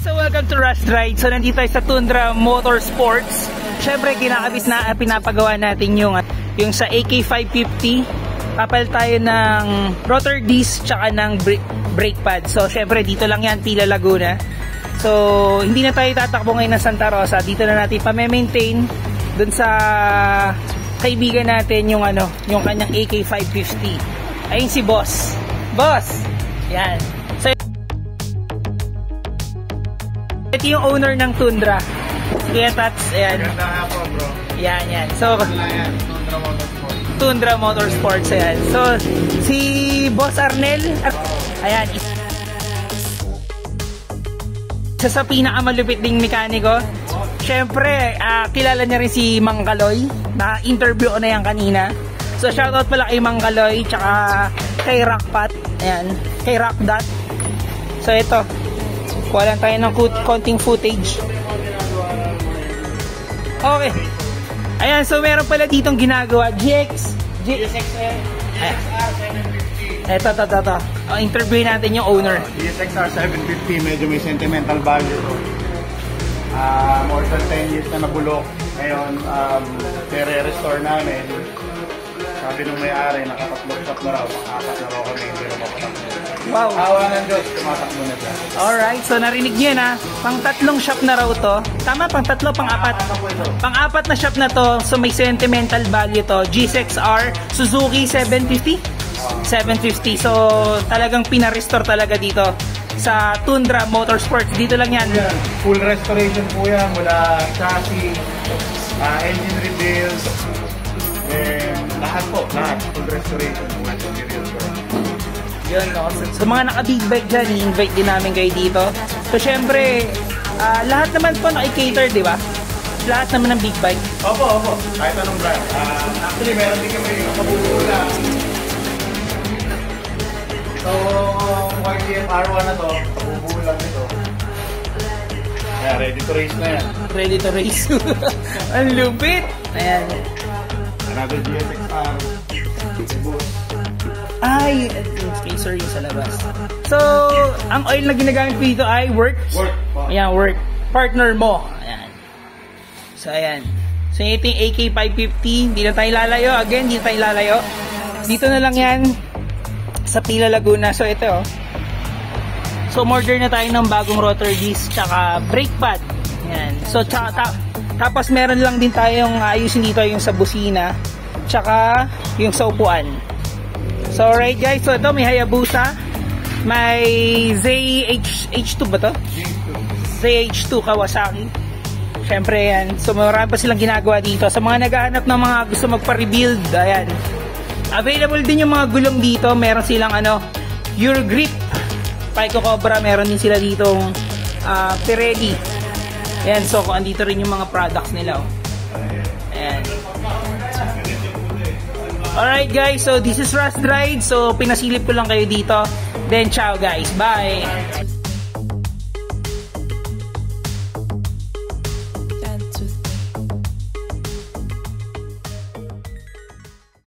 So welcome to Rush Ride. So nandito tayo sa Tundra Motorsports. Syempre kinakabit na pinapagawa natin yung sa AK550. Kapal tayo ng rotor disc tsaka ng brake pad. So syempre dito lang yan, Pila Laguna. So hindi na tayo tatakbo ngayon ng Santa Rosa. Dito na natin pa-maintain dun sa kaibigan natin yung yung kanyang AK550. Ayun si Boss. Boss. Yan. So ito yung owner ng Tundra. Kaya Tats, ayan. Ganda po, bro. Yan. So, Tundra Motorsports. Tundra Motorsports, ayan. So, si Boss Arnel, ayan. Isa sa pinakamalupit ding mekaniko. Siyempre, kilala niya rin si Mang Kaloy. Na-interview ko na yan kanina. So, shoutout pala kay Mang Kaloy, tsaka kay Rockpat. Ayan, kay Rockdot. So, ito. Kuha lang tayo ng konting footage. Okay. Ayan, so meron pala ditong ginagawa. GSXR 750. Ito. Interview natin yung owner. GSXR 750, medyo may sentimental value to. More than 10 years na nabulok. Ngayon, nire-restore namin. Sabi nung may-ari, nakatatlong shop na raw. Apat na raw kami, hindi na mapatakbo. Wow. Awa ng Diyos, tumatakbo na dyan. Alright, so narinig niyo na. Pang-tatlong shop na raw to. Tama, pang-tatlo, pang-apat. Pang-apat na shop na to, so may sentimental value to. GSXR Suzuki 750. 750. So talagang pina-restore talaga dito sa Tundra Motorsports. Dito lang yan. Full restoration po yan mula chassis, engine rebuilds, lahat full restoration po. Yun, no? So mga naka-big bike dyan, i-invite din namin kayo dito. So syempre, lahat naman po naki-cater, di ba? Lahat naman ng big bike. Opo. Kahit anong brand. Actually, meron din kami kabubula. So, YTM R1 na to, kabubula nito. Kaya ready to race na yan. Ready to race. Ang lupit! Ayan. Another GSXR. Ay, spacer yung sa labas. So, ang oil na ginagamit ko dito ay Work. Ayan, Work. Partner mo. Ayan. So, ayan. So, ito yung AK550. Hindi na tayo lalayo. Again, hindi na tayo lalayo. Dito na lang yan sa Pila Laguna. So, ito. So, order na tayo ng bagong rotor disc tsaka brake pad. Ayan. So, tapos meron lang din tayong ayusin dito yung sa busina tsaka yung sa upuan. So alright guys, so ito may Hayabusa, may ZH2 ba to? ZH2 Kawasaki. Syempre yan. So marami pa silang ginagawa dito. Sa mga naghahanap ng mga gusto magpa-rebuild, ayan. Available din yung mga gulong dito. Meron silang Your Grip, Pico Cobra, meron din sila ditong Pirelli. Ayan, so andito rin yung mga products nila. Ayan. Alright guys, so this is Rush Ride. So pinasilip ko lang kayo dito. Then ciao guys, bye!